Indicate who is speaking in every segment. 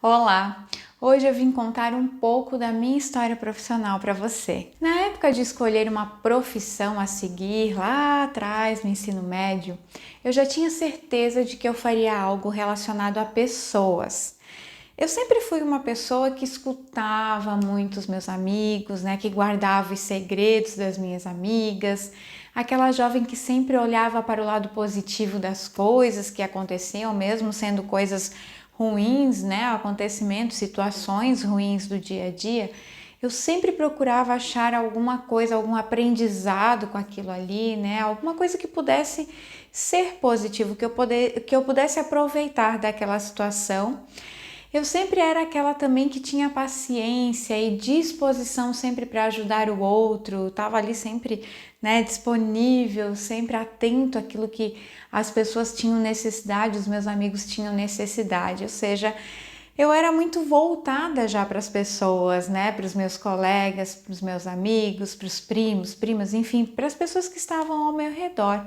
Speaker 1: Olá! Hoje eu vim contar um pouco da minha história profissional para você. Na época de escolher uma profissão a seguir, lá atrás no ensino médio, eu já tinha certeza de que eu faria algo relacionado a pessoas. Eu sempre fui uma pessoa que escutava muito os meus amigos, né, que guardava os segredos das minhas amigas, aquela jovem que sempre olhava para o lado positivo das coisas que aconteciam, mesmo sendo coisas ruins, né, acontecimentos, situações ruins do dia a dia. Eu sempre procurava achar alguma coisa, algum aprendizado com aquilo ali, né, alguma coisa que pudesse ser positivo, que eu pudesse aproveitar daquela situação. Eu sempre era aquela também que tinha paciência e disposição sempre para ajudar o outro, estava ali sempre, né, disponível, sempre atento àquilo que as pessoas tinham necessidade, os meus amigos tinham necessidade, ou seja, eu era muito voltada já para as pessoas, né, para os meus colegas, para os meus amigos, para os primos, primas, enfim, para as pessoas que estavam ao meu redor.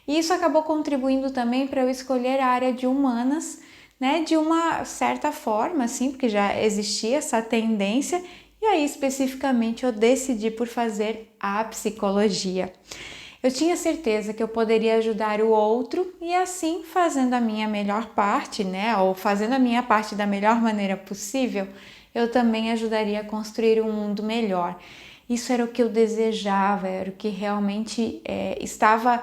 Speaker 1: E isso acabou contribuindo também para eu escolher a área de humanas, né, de uma certa forma, assim, porque já existia essa tendência, e aí especificamente eu decidi por fazer a psicologia. Eu tinha certeza que eu poderia ajudar o outro e assim, fazendo a minha melhor parte, né, ou fazendo a minha parte da melhor maneira possível, eu também ajudaria a construir um mundo melhor. Isso era o que eu desejava, era o que realmente estava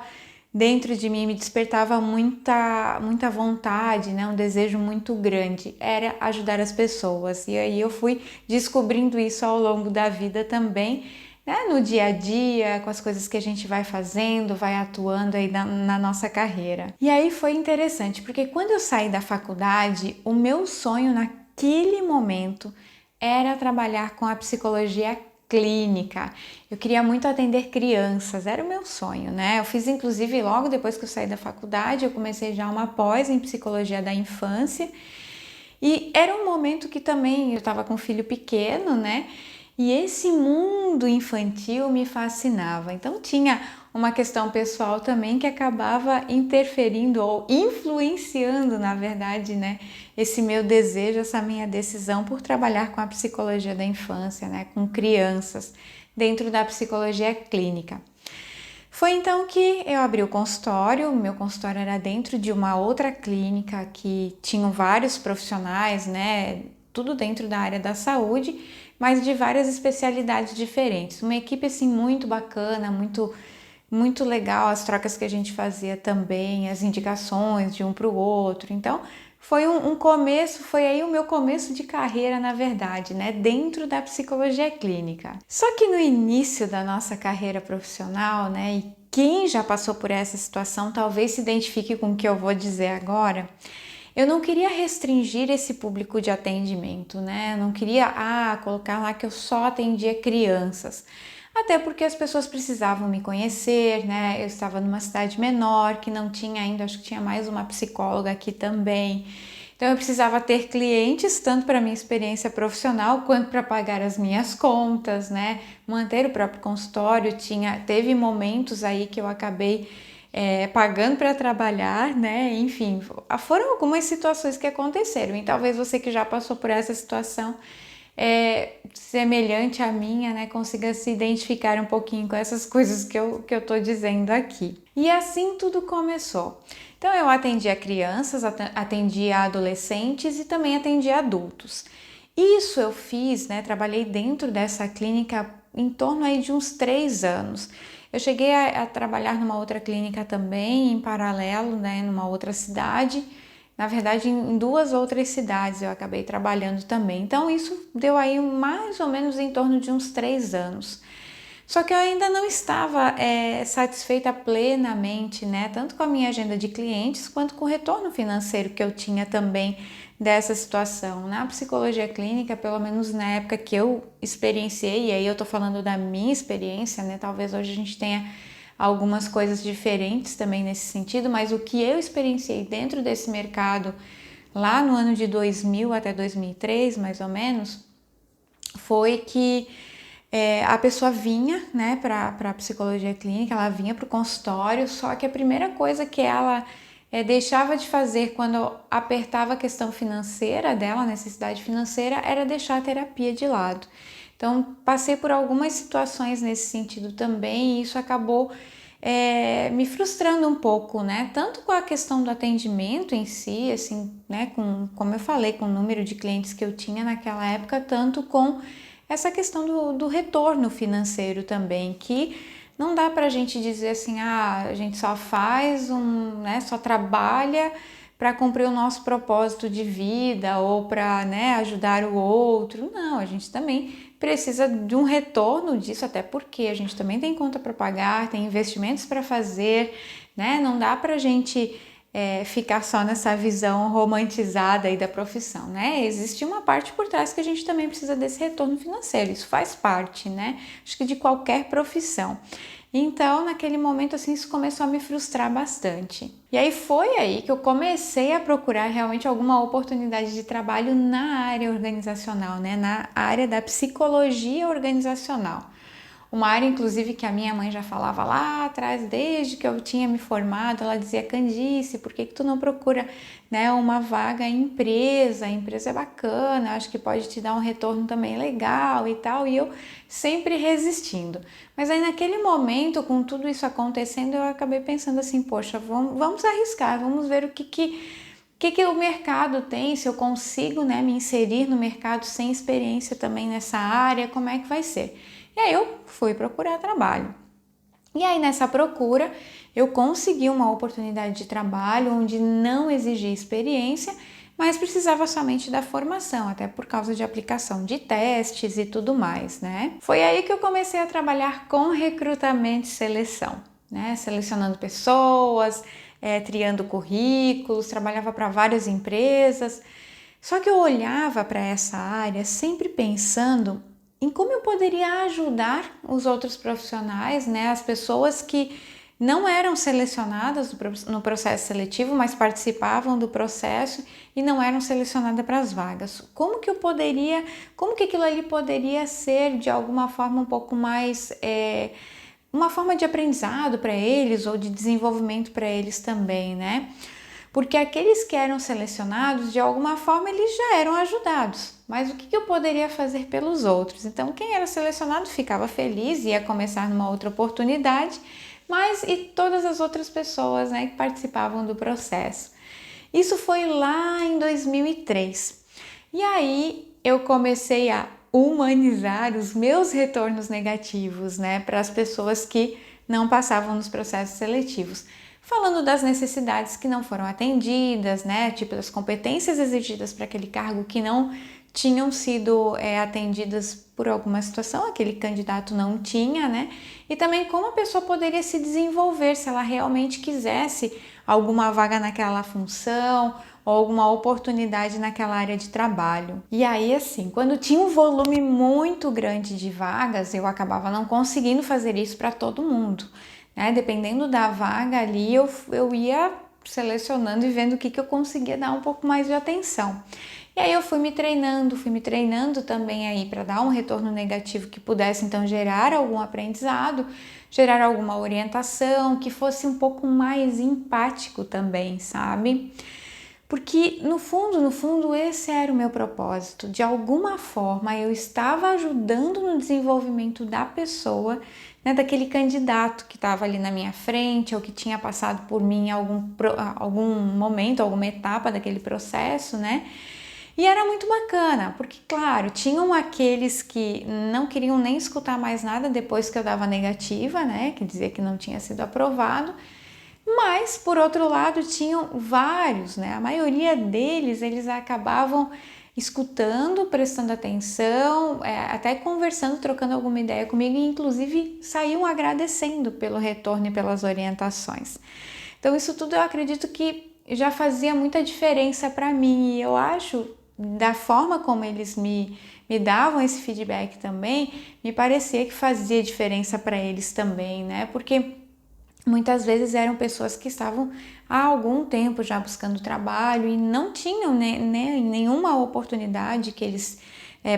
Speaker 1: dentro de mim, me despertava muita vontade, né? Um desejo muito grande, era ajudar as pessoas. E aí eu fui descobrindo isso ao longo da vida também, né? No dia a dia, com as coisas que a gente vai fazendo, vai atuando aí na nossa carreira. E aí foi interessante, porque quando eu saí da faculdade, o meu sonho naquele momento era trabalhar com a psicologia clínica. Eu queria muito atender crianças, era o meu sonho, né? Eu fiz inclusive logo depois que eu saí da faculdade, eu comecei já uma pós em psicologia da infância. E era um momento que também eu estava com um filho pequeno, né? E esse mundo infantil me fascinava. Então tinha uma questão pessoal também que acabava interferindo ou influenciando, na verdade, né, esse meu desejo, essa minha decisão por trabalhar com a psicologia da infância, né, com crianças, dentro da psicologia clínica. Foi então que eu abri o consultório. O meu consultório era dentro de uma outra clínica que tinham vários profissionais, né? Tudo dentro da área da saúde, mas de várias especialidades diferentes. Uma equipe assim muito bacana, muito legal, as trocas que a gente fazia também, as indicações de um para o outro. Então, foi um começo, foi aí o meu começo de carreira, na verdade, né, dentro da psicologia clínica. Só que no início da nossa carreira profissional, né, e quem já passou por essa situação talvez se identifique com o que eu vou dizer agora. Eu não queria restringir esse público de atendimento, né? Eu não queria colocar lá que eu só atendia crianças. Até porque as pessoas precisavam me conhecer, né? Eu estava numa cidade menor que não tinha ainda, acho que tinha mais uma psicóloga aqui também. Então eu precisava ter clientes tanto para minha experiência profissional quanto para pagar as minhas contas, né? Manter o próprio consultório. Teve momentos aí que eu acabei pagando para trabalhar, né? Enfim, foram algumas situações que aconteceram. E talvez você que já passou por essa situação semelhante à minha, né, consiga se identificar um pouquinho com essas coisas que eu tô dizendo aqui. E assim tudo começou. Então eu atendia crianças, atendia adolescentes e também atendia adultos. Isso eu fiz, né, trabalhei dentro dessa clínica em torno aí de uns 3 anos. Eu cheguei a trabalhar numa outra clínica também, em paralelo, né, numa outra cidade. Na verdade, em 2 outras cidades eu acabei trabalhando também. Então, isso deu aí mais ou menos em torno de uns 3 anos. Só que eu ainda não estava satisfeita plenamente, né? Tanto com a minha agenda de clientes, quanto com o retorno financeiro que eu tinha também dessa situação. Na psicologia clínica, pelo menos na época que eu experienciei, e aí eu tô falando da minha experiência, né? Talvez hoje a gente tenha algumas coisas diferentes também nesse sentido, mas o que eu experienciei dentro desse mercado lá no ano de 2000 até 2003, mais ou menos, foi que a pessoa vinha, né, para a psicologia clínica, ela vinha para o consultório, só que a primeira coisa que ela deixava de fazer quando eu apertava a questão financeira dela, a necessidade financeira, era deixar a terapia de lado. Então, passei por algumas situações nesse sentido também, e isso acabou me frustrando um pouco, né? Tanto com a questão do atendimento em si, assim, né? Como eu falei, com o número de clientes que eu tinha naquela época, tanto com essa questão do retorno financeiro também, que não dá pra gente dizer assim, a gente só faz né? Só trabalha para cumprir o nosso propósito de vida ou para, né, ajudar o outro. Não, a gente também precisa de um retorno disso, até porque a gente também tem conta para pagar, tem investimentos para fazer, né? Não dá para a gente ficar só nessa visão romantizada aí da profissão, né? Existe uma parte por trás que a gente também precisa desse retorno financeiro, isso faz parte, né? Acho que de qualquer profissão. Então, naquele momento, assim, isso começou a me frustrar bastante. E aí foi aí que eu comecei a procurar realmente alguma oportunidade de trabalho na área organizacional, né? Na área da psicologia organizacional. Uma área, inclusive, que a minha mãe já falava lá atrás, desde que eu tinha me formado, ela dizia, Candice, por que tu não procura, né, uma vaga em empresa? A empresa é bacana, acho que pode te dar um retorno também legal e tal, e eu sempre resistindo. Mas aí naquele momento, com tudo isso acontecendo, eu acabei pensando assim, poxa, vamos arriscar, vamos ver o que o mercado tem, se eu consigo, né, me inserir no mercado sem experiência também nessa área, como é que vai ser? E aí eu fui procurar trabalho. E aí nessa procura eu consegui uma oportunidade de trabalho onde não exigia experiência, mas precisava somente da formação, até por causa de aplicação de testes e tudo mais, né? Foi aí que eu comecei a trabalhar com recrutamento e seleção, né? Selecionando pessoas, triando currículos, trabalhava para várias empresas. Só que eu olhava para essa área sempre pensando em como eu poderia ajudar os outros profissionais, né, as pessoas que não eram selecionadas no processo seletivo, mas participavam do processo e não eram selecionadas para as vagas. Como que aquilo ali poderia ser de alguma forma um pouco mais, uma forma de aprendizado para eles ou de desenvolvimento para eles também, né? Porque aqueles que eram selecionados, de alguma forma, eles já eram ajudados. Mas o que eu poderia fazer pelos outros? Então, quem era selecionado ficava feliz, ia começar numa outra oportunidade, mas e todas as outras pessoas, né, que participavam do processo. Isso foi lá em 2003. E aí eu comecei a humanizar os meus retornos negativos, né, para as pessoas que não passavam nos processos seletivos. Falando das necessidades que não foram atendidas, né? Tipo das competências exigidas para aquele cargo que não tinham sido atendidas por alguma situação, aquele candidato não tinha, né? E também como a pessoa poderia se desenvolver se ela realmente quisesse alguma vaga naquela função ou alguma oportunidade naquela área de trabalho. E aí, assim, quando tinha um volume muito grande de vagas, eu acabava não conseguindo fazer isso para todo mundo. Né? Dependendo da vaga ali, eu ia selecionando e vendo o que eu conseguia dar um pouco mais de atenção. E aí eu fui me treinando também aí para dar um retorno negativo que pudesse então gerar algum aprendizado, gerar alguma orientação, que fosse um pouco mais empático também, sabe? Porque no fundo, esse era o meu propósito. De alguma forma, eu estava ajudando no desenvolvimento da pessoa, né, daquele candidato que estava ali na minha frente ou que tinha passado por mim em algum momento, alguma etapa daquele processo, né? E era muito bacana, porque, claro, tinham aqueles que não queriam nem escutar mais nada depois que eu dava negativa, né? Que dizia que não tinha sido aprovado. Mas, por outro lado, tinham vários, né? A maioria deles, eles acabavam escutando, prestando atenção, até conversando, trocando alguma ideia comigo e, inclusive, saíam agradecendo pelo retorno e pelas orientações. Então, isso tudo eu acredito que já fazia muita diferença para mim e eu acho, da forma como eles me davam esse feedback também, me parecia que fazia diferença para eles também, né? Porque muitas vezes eram pessoas que estavam há algum tempo já buscando trabalho e não tinham nenhuma oportunidade que eles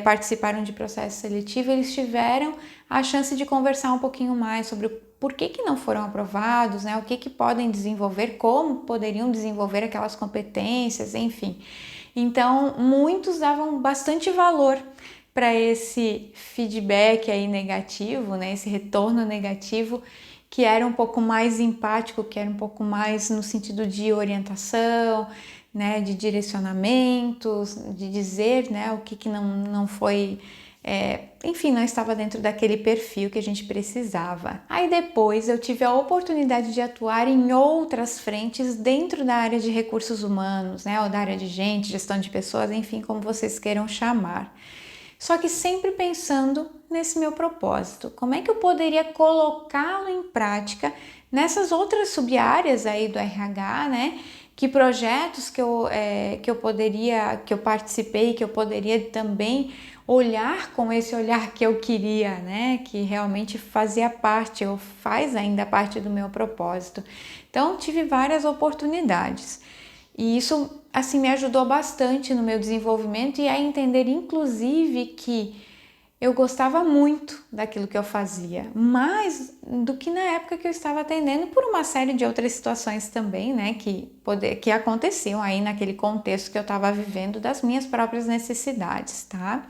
Speaker 1: participaram de processo seletivo, eles tiveram a chance de conversar um pouquinho mais sobre por que não foram aprovados, né? O que podem desenvolver, como poderiam desenvolver aquelas competências, enfim. Então, muitos davam bastante valor para esse feedback aí negativo, né? Esse retorno negativo, que era um pouco mais empático, que era um pouco mais no sentido de orientação, né? De direcionamentos, de dizer, né? O que não foi... enfim, não estava dentro daquele perfil que a gente precisava. Aí depois eu tive a oportunidade de atuar em outras frentes dentro da área de recursos humanos, né? Ou da área de gente, gestão de pessoas, enfim, como vocês queiram chamar. Só que sempre pensando nesse meu propósito. Como é que eu poderia colocá-lo em prática nessas outras sub-áreas aí do RH, né? Que projetos que eu participei, que eu poderia também olhar com esse olhar que eu queria, né? Que realmente fazia parte, ou faz ainda parte do meu propósito. Então, tive várias oportunidades. E isso, assim, me ajudou bastante no meu desenvolvimento e a entender, inclusive, que eu gostava muito daquilo que eu fazia, mais do que na época que eu estava atendendo, por uma série de outras situações também, né, que aconteciam aí naquele contexto que eu estava vivendo das minhas próprias necessidades, tá?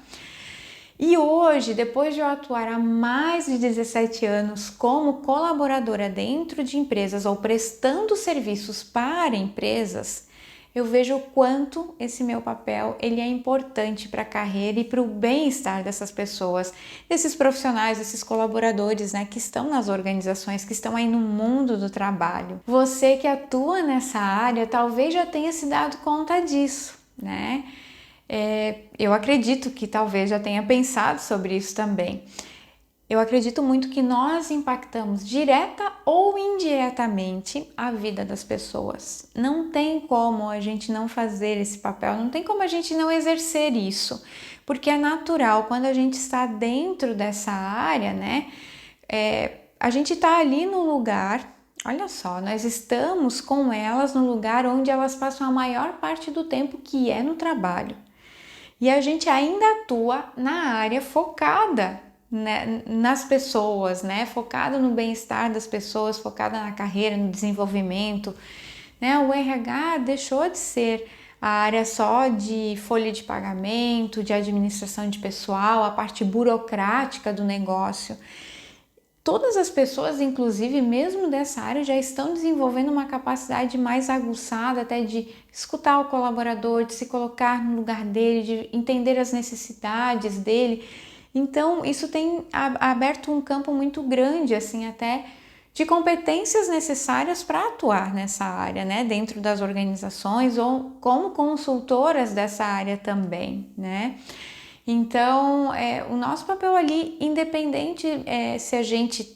Speaker 1: E hoje, depois de eu atuar há mais de 17 anos como colaboradora dentro de empresas ou prestando serviços para empresas, eu vejo o quanto esse meu papel ele é importante para a carreira e para o bem-estar dessas pessoas, desses profissionais, desses colaboradores, né, que estão nas organizações, que estão aí no mundo do trabalho. Você que atua nessa área talvez já tenha se dado conta disso, né? Eu acredito que talvez já tenha pensado sobre isso também. Eu acredito muito que nós impactamos direta ou indiretamente a vida das pessoas. Não tem como a gente não fazer esse papel, não tem como a gente não exercer isso, porque é natural, quando a gente está dentro dessa área, né? A gente está ali no lugar, olha só, nós estamos com elas no lugar onde elas passam a maior parte do tempo, que é no trabalho. E a gente ainda atua na área focada, né, nas pessoas, né? Focado no bem-estar das pessoas, focada na carreira, no desenvolvimento, né? O RH deixou de ser a área só de folha de pagamento, de administração de pessoal, a parte burocrática do negócio. Todas as pessoas, inclusive mesmo dessa área, já estão desenvolvendo uma capacidade mais aguçada até de escutar o colaborador, de se colocar no lugar dele, de entender as necessidades dele. Então, isso tem aberto um campo muito grande, assim, até de competências necessárias para atuar nessa área, né, dentro das organizações ou como consultoras dessa área também, né? Então, o nosso papel ali, independente se a gente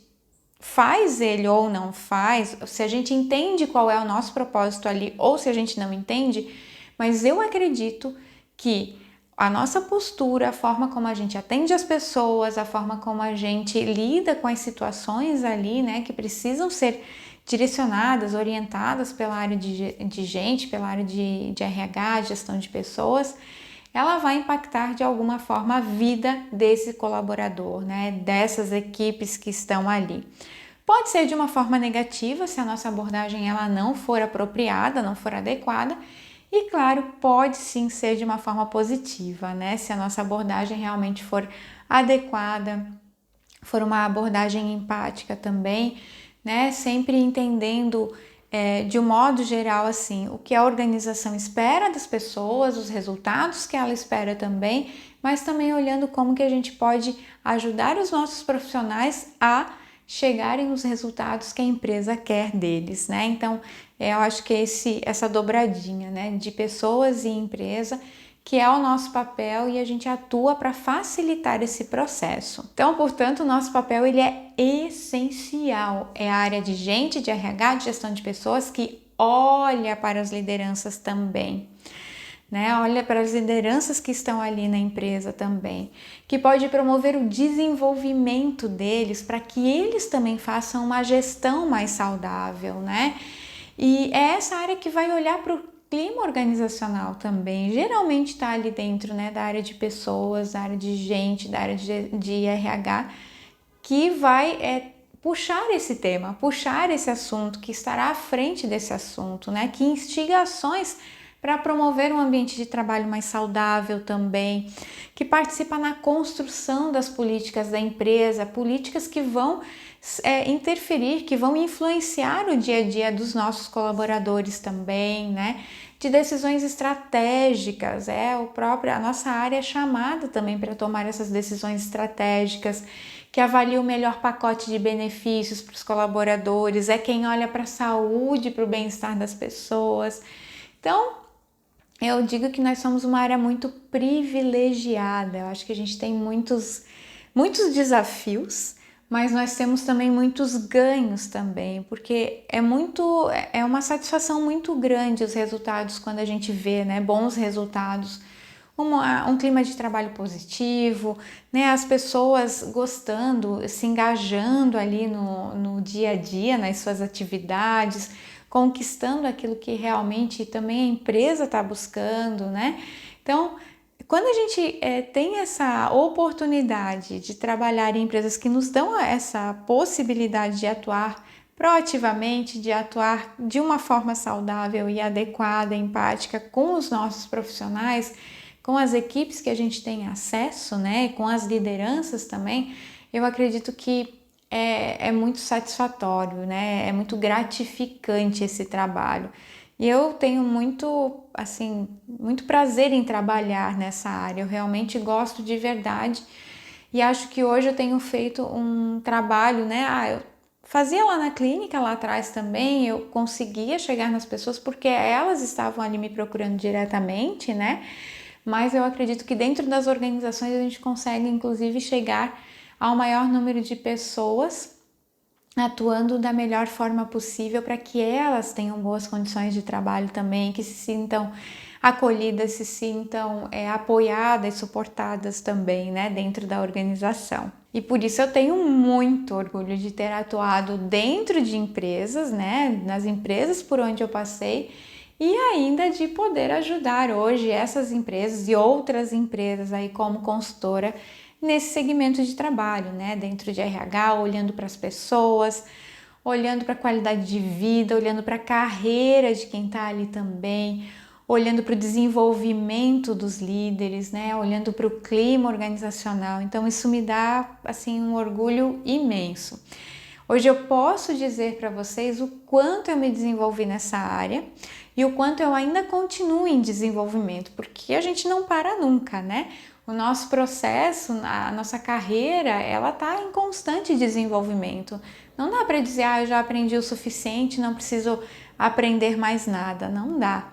Speaker 1: faz ele ou não faz, se a gente entende qual é o nosso propósito ali ou se a gente não entende, mas eu acredito que a nossa postura, a forma como a gente atende as pessoas, a forma como a gente lida com as situações ali, né, que precisam ser direcionadas, orientadas pela área de gente, pela área de RH, gestão de pessoas, ela vai impactar de alguma forma a vida desse colaborador, né? Dessas equipes que estão ali. Pode ser de uma forma negativa, se a nossa abordagem ela não for apropriada, não for adequada, e claro, pode sim ser de uma forma positiva, né? Se a nossa abordagem realmente for adequada, for uma abordagem empática também, né? Sempre entendendo de um modo geral, assim, o que a organização espera das pessoas, os resultados que ela espera também, mas também olhando como que a gente pode ajudar os nossos profissionais a chegarem nos resultados que a empresa quer deles, né? Então, eu acho que essa dobradinha, né, de pessoas e empresa, que é o nosso papel e a gente atua para facilitar esse processo. Então, portanto, o nosso papel ele é essencial. É a área de gente, de RH, de gestão de pessoas que olha para as lideranças também, né? Olha para as lideranças que estão ali na empresa também, que pode promover o desenvolvimento deles para que eles também façam uma gestão mais saudável, né? E é essa área que vai olhar para o clima organizacional também, geralmente está ali dentro, né, da área de pessoas, da área de gente, da área de RH, que vai puxar esse tema, puxar esse assunto, que estará à frente desse assunto, né? Que instiga ações para promover um ambiente de trabalho mais saudável também, que participa na construção das políticas da empresa, políticas que vão interferir, que vão influenciar o dia a dia dos nossos colaboradores também, né? De decisões estratégicas, a nossa área é chamada também para tomar essas decisões estratégicas, que avalia o melhor pacote de benefícios para os colaboradores, é quem olha para a saúde, para o bem-estar das pessoas. Então, eu digo que nós somos uma área muito privilegiada. Eu acho que a gente tem muitos desafios, mas nós temos também muitos ganhos também, porque é uma satisfação muito grande os resultados quando a gente vê, né, bons resultados, um clima de trabalho positivo, né, as pessoas gostando, se engajando ali no dia a dia, nas suas atividades, conquistando aquilo que realmente também a empresa está buscando, né? Então, quando a gente tem essa oportunidade de trabalhar em empresas que nos dão essa possibilidade de atuar proativamente, de atuar de uma forma saudável e adequada, empática com os nossos profissionais, com as equipes que a gente tem acesso, né, com as lideranças também, eu acredito que é muito satisfatório, né? É muito gratificante esse trabalho. E eu tenho muito prazer em trabalhar nessa área. Eu realmente gosto de verdade e acho que hoje eu tenho feito um trabalho, né? Eu fazia lá na clínica, lá atrás também, eu conseguia chegar nas pessoas porque elas estavam ali me procurando diretamente, né? Mas eu acredito que dentro das organizações a gente consegue, inclusive, chegar ao maior número de pessoas atuando da melhor forma possível para que elas tenham boas condições de trabalho também, que se sintam acolhidas, se sintam apoiadas, suportadas também, né, dentro da organização. E por isso eu tenho muito orgulho de ter atuado dentro de empresas, né, nas empresas por onde eu passei, e ainda de poder ajudar hoje essas empresas e outras empresas aí como consultora nesse segmento de trabalho, né? Dentro de RH, olhando para as pessoas, olhando para a qualidade de vida, olhando para a carreira de quem está ali também, olhando para o desenvolvimento dos líderes, né? Olhando para o clima organizacional. Então isso me dá assim um orgulho imenso. Hoje eu posso dizer para vocês o quanto eu me desenvolvi nessa área e o quanto eu ainda continuo em desenvolvimento, porque a gente não para nunca, né? O nosso processo, a nossa carreira, ela está em constante desenvolvimento. Não dá para dizer, eu já aprendi o suficiente, não preciso aprender mais nada. Não dá.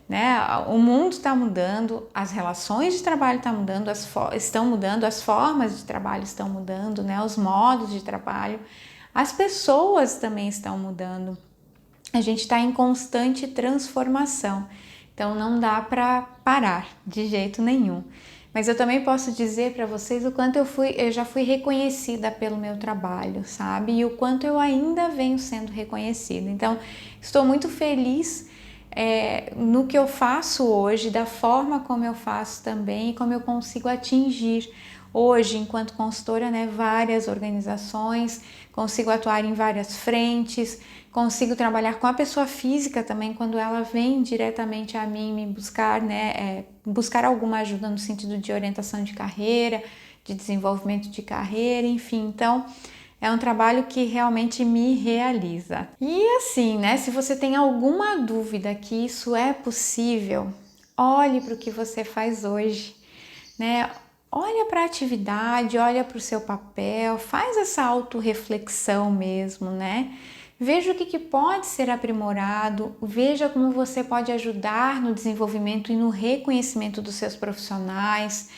Speaker 1: Né? O mundo está mudando, as relações de trabalho estão mudando, as formas de trabalho estão mudando, né? Os modos de trabalho, as pessoas também estão mudando. A gente está em constante transformação, então não dá para parar de jeito nenhum. Mas eu também posso dizer para vocês o quanto eu já fui reconhecida pelo meu trabalho, sabe? E o quanto eu ainda venho sendo reconhecida. Então, estou muito feliz no que eu faço hoje, da forma como eu faço também e como eu consigo atingir hoje, enquanto consultora, né, várias organizações, consigo atuar em várias frentes, consigo trabalhar com a pessoa física também quando ela vem diretamente a mim me buscar, né, buscar alguma ajuda no sentido de orientação de carreira, de desenvolvimento de carreira, enfim. Então, é um trabalho que realmente me realiza. E assim, né, se você tem alguma dúvida que isso é possível, olhe para o que você faz hoje, né? Olha para a atividade, olha para o seu papel, faz essa autorreflexão mesmo, né? Veja o que pode ser aprimorado, veja como você pode ajudar no desenvolvimento e no reconhecimento dos seus profissionais,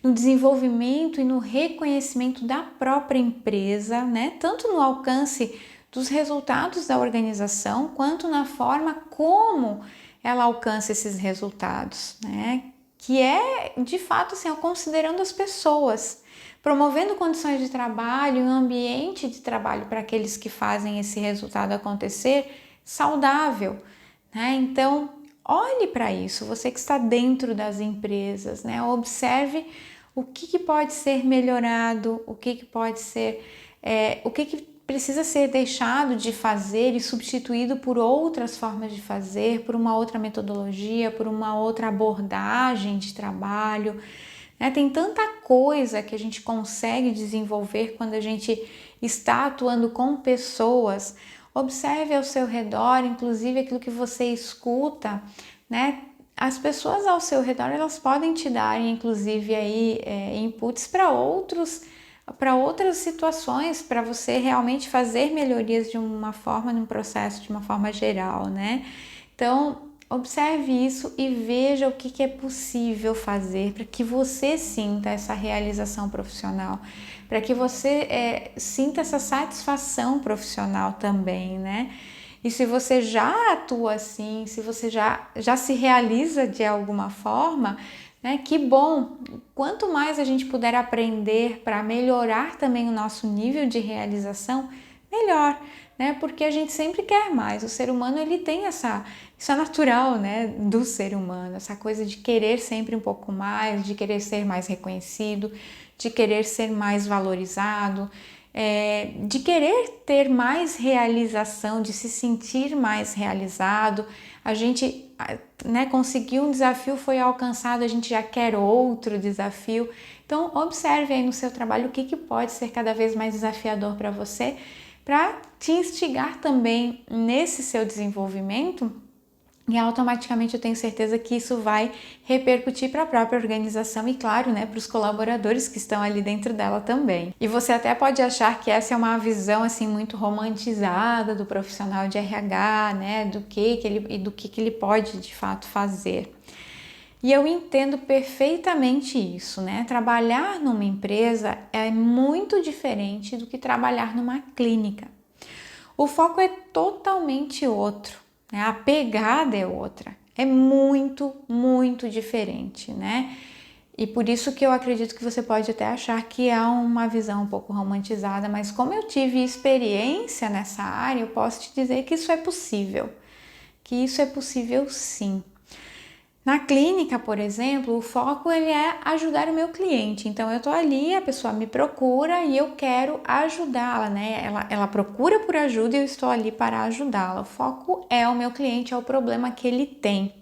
Speaker 1: no desenvolvimento e no reconhecimento da própria empresa, né? Tanto no alcance dos resultados da organização, quanto na forma como ela alcança esses resultados, né? Que é, de fato, assim, considerando as pessoas, promovendo condições de trabalho, um ambiente de trabalho para aqueles que fazem esse resultado acontecer saudável, né? Então, olhe para isso, você que está dentro das empresas, né? Observe o que pode ser melhorado, o que pode ser, o que precisa ser deixado de fazer e substituído por outras formas de fazer, por uma outra metodologia, por uma outra abordagem de trabalho, né? Tem tanta coisa que a gente consegue desenvolver quando a gente está atuando com pessoas. Observe ao seu redor, inclusive aquilo que você escuta, né? As pessoas ao seu redor, elas podem te dar, inclusive, aí, inputs para outras situações, para você realmente fazer melhorias de uma forma, num processo, de uma forma geral, né? Então, observe isso e veja o que é possível fazer para que você sinta essa realização profissional, para que você sinta essa satisfação profissional também, né? E se você já atua assim, se você já se realiza de alguma forma, né, que bom! Quanto mais a gente puder aprender para melhorar também o nosso nível de realização, melhor, né? Porque a gente sempre quer mais. O ser humano, ele tem isso é natural, né, do ser humano, essa coisa de querer sempre um pouco mais, de querer ser mais reconhecido, de querer ser mais valorizado, de querer ter mais realização, de se sentir mais realizado. A gente, né, conseguiu um desafio, foi alcançado, a gente já quer outro desafio. Então, observe aí no seu trabalho o que pode ser cada vez mais desafiador para você, para te instigar também nesse seu desenvolvimento. E automaticamente eu tenho certeza que isso vai repercutir para a própria organização e, claro, né, para os colaboradores que estão ali dentro dela também. E você até pode achar que essa é uma visão assim muito romantizada do profissional de RH, né, do que ele pode de fato fazer. E eu entendo perfeitamente isso, né? Trabalhar numa empresa é muito diferente do que trabalhar numa clínica. O foco é totalmente outro. A pegada é outra, é muito, muito diferente, né? E por isso que eu acredito que você pode até achar que é uma visão um pouco romantizada, mas como eu tive experiência nessa área, eu posso te dizer que isso é possível, sim. Na clínica, por exemplo, o foco ele é ajudar o meu cliente. Então eu tô ali, a pessoa me procura e eu quero ajudá-la, né? Ela procura por ajuda e eu estou ali para ajudá-la. O foco é o meu cliente, é o problema que ele tem.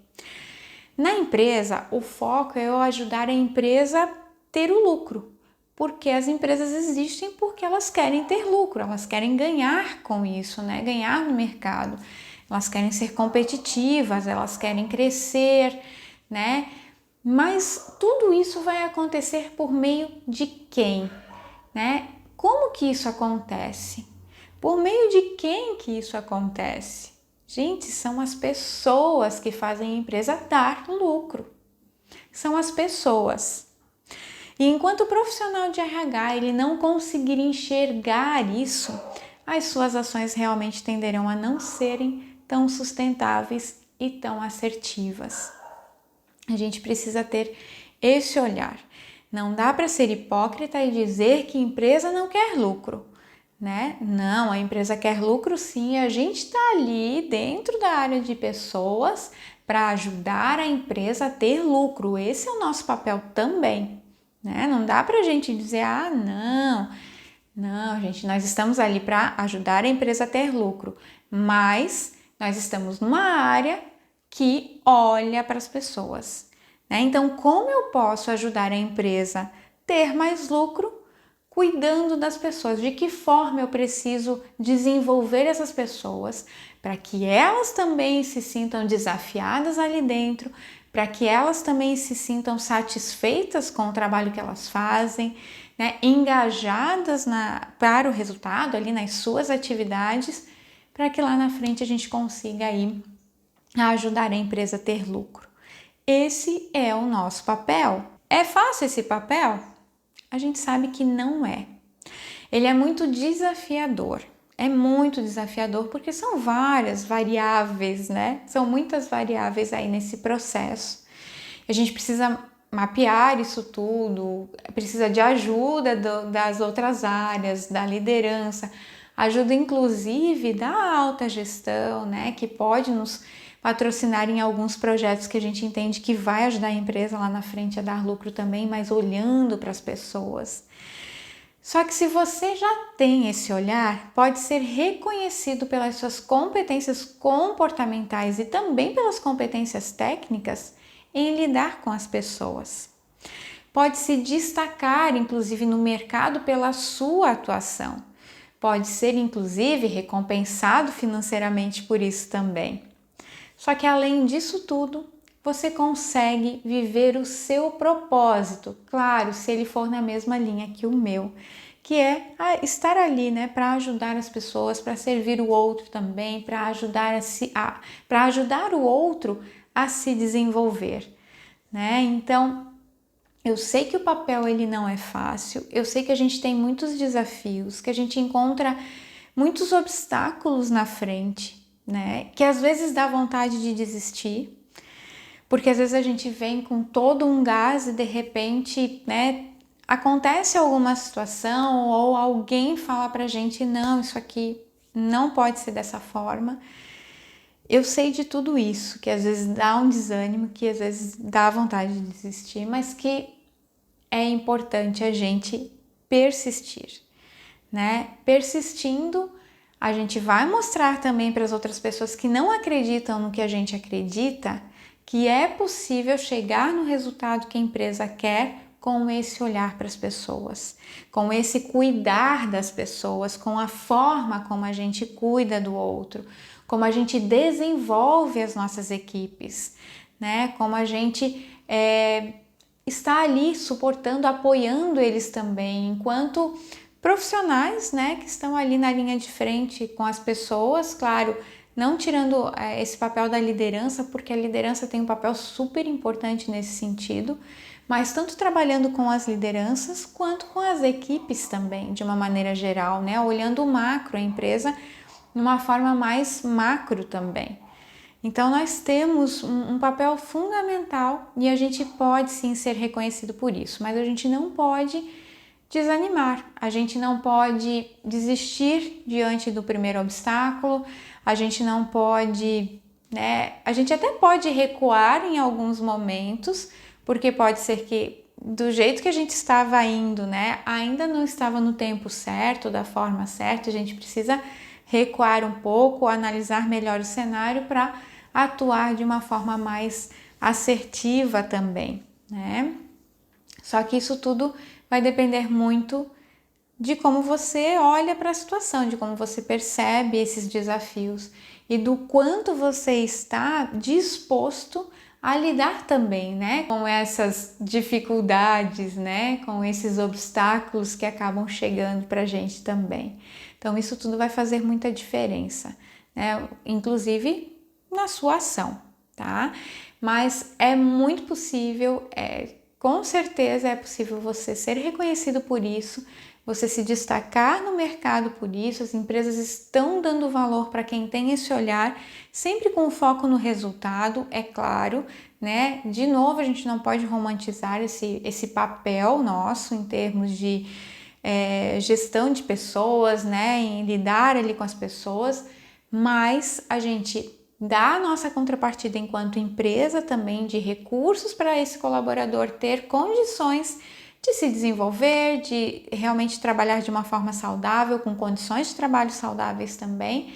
Speaker 1: Na empresa, o foco é eu ajudar a empresa a ter o lucro. Porque as empresas existem porque elas querem ter lucro, elas querem ganhar com isso, né? Ganhar no mercado. Elas querem ser competitivas, elas querem crescer, né? Mas tudo isso vai acontecer por meio de quem, né? Como que isso acontece? Por meio de quem que isso acontece? Gente, são as pessoas que fazem a empresa dar lucro. São as pessoas. E enquanto o profissional de RH ele não conseguir enxergar isso, as suas ações realmente tenderão a não serem tão sustentáveis e tão assertivas. A gente precisa ter esse olhar. Não dá para ser hipócrita e dizer que a empresa não quer lucro, né? Não, a empresa quer lucro sim, a gente está ali dentro da área de pessoas para ajudar a empresa a ter lucro. Esse é o nosso papel também, né? Não dá para a gente dizer, não, gente, nós estamos ali para ajudar a empresa a ter lucro, mas nós estamos numa área que olha para as pessoas, né? Então, como eu posso ajudar a empresa a ter mais lucro cuidando das pessoas? De que forma eu preciso desenvolver essas pessoas para que elas também se sintam desafiadas ali dentro, para que elas também se sintam satisfeitas com o trabalho que elas fazem, né? Engajadas para o resultado ali nas suas atividades, para que lá na frente a gente consiga aí ajudar a empresa a ter lucro. Esse é o nosso papel. É fácil esse papel? A gente sabe que não é. Ele é muito desafiador. É muito desafiador porque são várias variáveis, né? São muitas variáveis aí nesse processo. A gente precisa mapear isso tudo, precisa de ajuda das outras áreas, da liderança, ajuda inclusive da alta gestão, né? Que pode nos patrocinar em alguns projetos que a gente entende que vai ajudar a empresa lá na frente a dar lucro também, mas olhando para as pessoas. Só que se você já tem esse olhar, pode ser reconhecido pelas suas competências comportamentais e também pelas competências técnicas em lidar com as pessoas. Pode se destacar, inclusive, no mercado pela sua atuação. Pode ser, inclusive, recompensado financeiramente por isso também. Só que além disso tudo, você consegue viver o seu propósito, claro, se ele for na mesma linha que o meu, que é estar ali, né, para ajudar as pessoas, para servir o outro também, para ajudar o outro a se desenvolver, né? Então, eu sei que o papel ele não é fácil, eu sei que a gente tem muitos desafios, que a gente encontra muitos obstáculos na frente, né? Que às vezes dá vontade de desistir, porque às vezes a gente vem com todo um gás e de repente, né, acontece alguma situação ou alguém fala pra gente, não, isso aqui não pode ser dessa forma. Eu sei de tudo isso, que às vezes dá um desânimo, que às vezes dá vontade de desistir, mas que é importante a gente persistir, né? Persistindo, a gente vai mostrar também para as outras pessoas que não acreditam no que a gente acredita, que é possível chegar no resultado que a empresa quer com esse olhar para as pessoas, com esse cuidar das pessoas, com a forma como a gente cuida do outro, como a gente desenvolve as nossas equipes, né? Como a gente está ali suportando, apoiando eles também, enquanto profissionais, né, que estão ali na linha de frente com as pessoas, claro, não tirando esse papel da liderança, porque a liderança tem um papel super importante nesse sentido, mas tanto trabalhando com as lideranças quanto com as equipes também, de uma maneira geral, né, olhando o macro, a empresa, de uma forma mais macro também. Então nós temos um papel fundamental e a gente pode sim ser reconhecido por isso, mas a gente não pode desanimar, a gente não pode desistir diante do primeiro obstáculo, a gente não pode, né? A gente até pode recuar em alguns momentos, porque pode ser que do jeito que a gente estava indo, né, ainda não estava no tempo certo, da forma certa, a gente precisa recuar um pouco, analisar melhor o cenário para atuar de uma forma mais assertiva também, né? Só que isso tudo vai depender muito de como você olha para a situação, de como você percebe esses desafios e do quanto você está disposto a lidar também, né, com essas dificuldades, né, com esses obstáculos que acabam chegando para a gente também. Então isso tudo vai fazer muita diferença, né, inclusive na sua ação, tá? Mas é muito possível, com certeza é possível você ser reconhecido por isso, você se destacar no mercado por isso. As empresas estão dando valor para quem tem esse olhar, sempre com foco no resultado, é claro, né? De novo, a gente não pode romantizar esse papel nosso em termos de gestão de pessoas, né? Em lidar ali com as pessoas, mas a gente dá a nossa contrapartida enquanto empresa também de recursos para esse colaborador ter condições de se desenvolver, de realmente trabalhar de uma forma saudável, com condições de trabalho saudáveis também,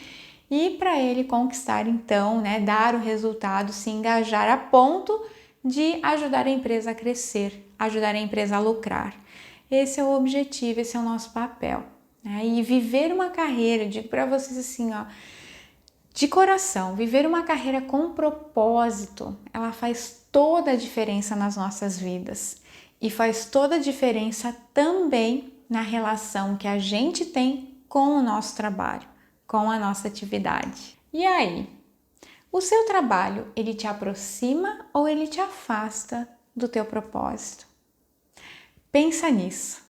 Speaker 1: e para ele conquistar então, né, dar o resultado, se engajar a ponto de ajudar a empresa a crescer, ajudar a empresa a lucrar. Esse é o objetivo, esse é o nosso papel, né? E viver uma carreira, digo para vocês assim, ó, de coração, viver uma carreira com propósito, ela faz toda a diferença nas nossas vidas e faz toda a diferença também na relação que a gente tem com o nosso trabalho, com a nossa atividade. E aí, o seu trabalho, ele te aproxima ou ele te afasta do teu propósito? Pensa nisso.